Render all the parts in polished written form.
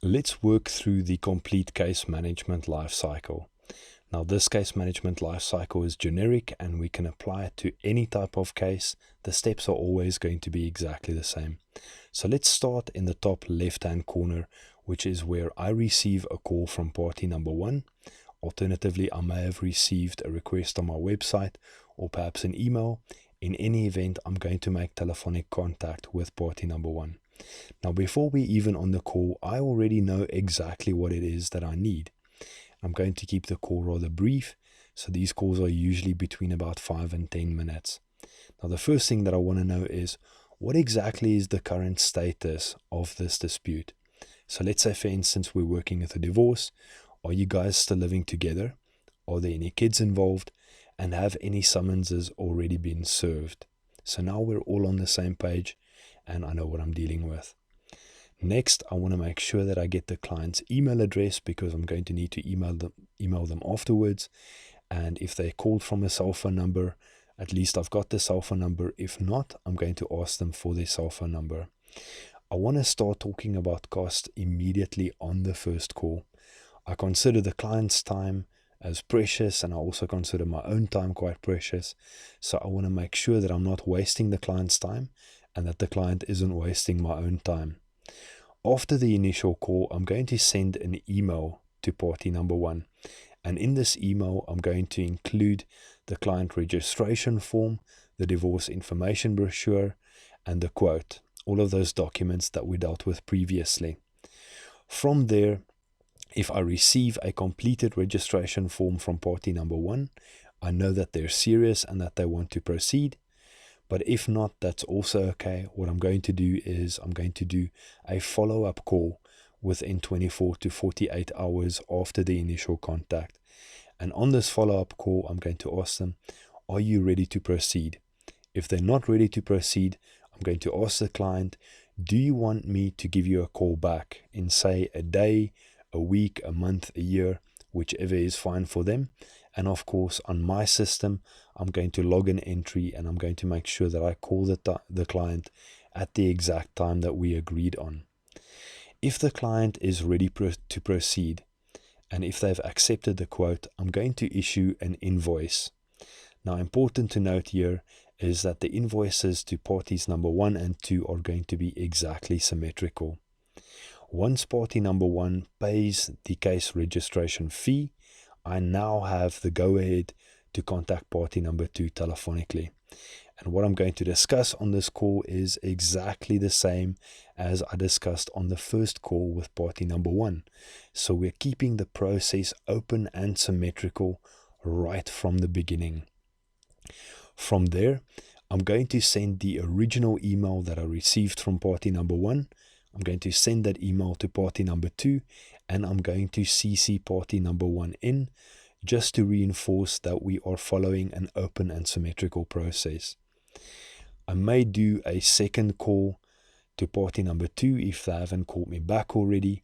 Let's work through the complete case management lifecycle. Now, this case management lifecycle is generic and we can apply it to any type of case. The steps are always going to be exactly the same. So let's start in the top left-hand corner, which is where I receive a call from party number one. Alternatively, I may have received a request on my website or perhaps an email. In any event, I'm going to make telephonic contact with party number one. Now, before we even on the call, I already know exactly what it is that I need. I'm going to keep the call rather brief, so these calls are usually between about 5 and 10 minutes. Now, the first thing that I want to know is, what exactly is the current status of this dispute? So let's say, for instance, we're working with a divorce. Are you guys still living together? Are there any kids involved? And have any summonses already been served? So now we're all on the same page and I know what I'm dealing with. Next, I want to make sure that I get the client's email address because I'm going to need to email them afterwards. And if they called from a cell phone number, at least I've got the cell phone number. If not, I'm going to ask them for their cell phone number. I want to start talking about cost immediately on the first call. I consider the client's time as precious, and I also consider my own time quite precious. So I want to make sure that I'm not wasting the client's time and that the client isn't wasting my own time. After the initial call, I'm going to send an email to party number one. And in this email, I'm going to include the client registration form, the divorce information brochure, and the quote, all of those documents that we dealt with previously. From there, if I receive a completed registration form from party number one, I know that they're serious and that they want to proceed. But if not, that's also okay. What I'm going to do is I'm going to do a follow-up call within 24 to 48 hours after the initial contact. And on this follow-up call, I'm going to ask them, are you ready to proceed? If they're not ready to proceed, I'm going to ask the client, do you want me to give you a call back in, say, a day, a week, a month, a year, whichever is fine for them? And of course, on my system, I'm going to log an entry and I'm going to make sure that I call the client at the exact time that we agreed on. If the client is ready to proceed, and if they've accepted the quote, I'm going to issue an invoice. Now, important to note here is that the invoices to parties number one and two are going to be exactly symmetrical. Once party number one pays the case registration fee, I now have the go-ahead to contact party number two telephonically. And what I'm going to discuss on this call is exactly the same as I discussed on the first call with party number one. So we're keeping the process open and symmetrical right from the beginning. From there, I'm going to send the original email that I received from party number one. I'm going to send that email to party number two, and I'm going to CC party number one in, just to reinforce that we are following an open and symmetrical process. I may do a second call to party number two if they haven't called me back already.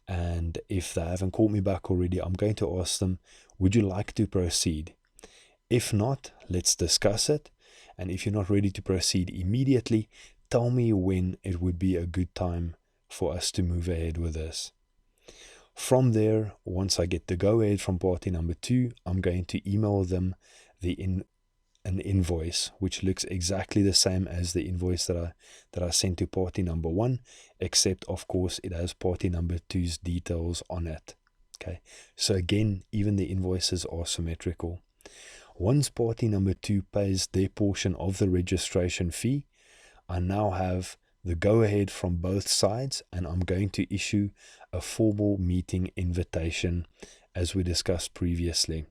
And if they haven't called me back already, I'm going to ask them, would you like to proceed? If not, let's discuss it. And if you're not ready to proceed immediately, tell me when it would be a good time for us to move ahead with this. From there, once I get the go-ahead from party number two, I'm going to email them an invoice, which looks exactly the same as the invoice that I sent to party number one, except of course it has party number two's details on it. Okay, so again, even the invoices are symmetrical. Once party number two pays their portion of the registration fee, I now have the go-ahead from both sides, and I'm going to issue a formal meeting invitation as we discussed previously.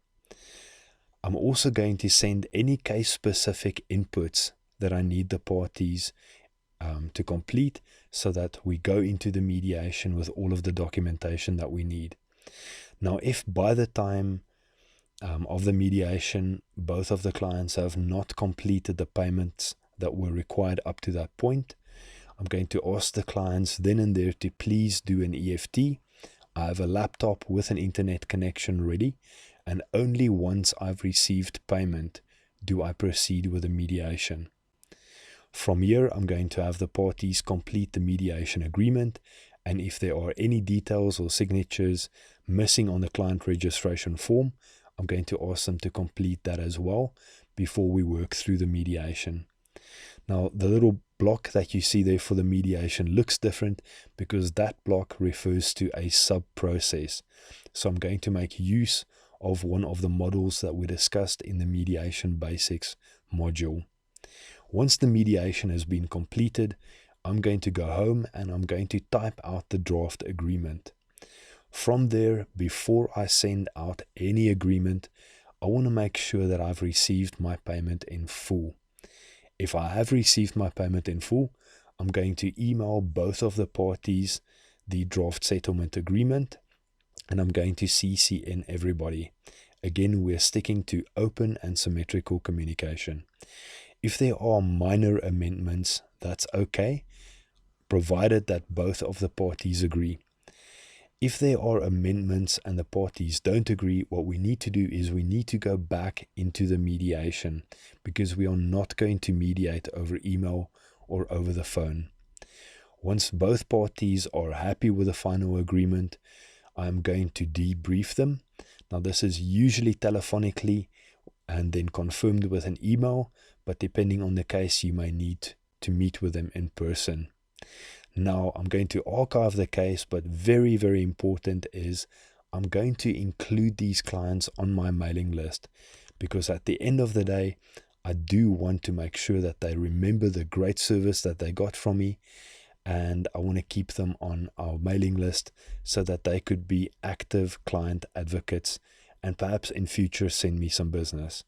I'm also going to send any case-specific inputs that I need the parties to complete so that we go into the mediation with all of the documentation that we need. Now, if by the time of the mediation, both of the clients have not completed the payments that were required up to that point, I'm going to ask the clients then and there to please do an EFT. I have a laptop with an internet connection ready, and only once I've received payment do I proceed with the mediation. From here, I'm going to have the parties complete the mediation agreement, And if there are any details or signatures missing on the client registration form, I'm going to ask them to complete that as well before we work through the mediation. Now, the little block that you see there for the mediation looks different because that block refers to a sub-process. So I'm going to make use of one of the models that we discussed in the Mediation Basics module. Once the mediation has been completed, I'm going to go home and I'm going to type out the draft agreement. From there, before I send out any agreement, I want to make sure that I've received my payment in full. If I have received my payment in full, I'm going to email both of the parties the draft settlement agreement, and I'm going to CC in everybody. Again, we're sticking to open and symmetrical communication. If there are minor amendments, that's okay, provided that both of the parties agree. If there are amendments and the parties don't agree, what we need to do is we need to go back into the mediation, because we are not going to mediate over email or over the phone. Once both parties are happy with the final agreement, I'm going to debrief them. Now, this is usually telephonically and then confirmed with an email, but depending on the case, you may need to meet with them in person. Now, I'm going to archive the case, but very, very important is I'm going to include these clients on my mailing list, because at the end of the day, I do want to make sure that they remember the great service that they got from me, and I want to keep them on our mailing list so that they could be active client advocates and perhaps in future send me some business.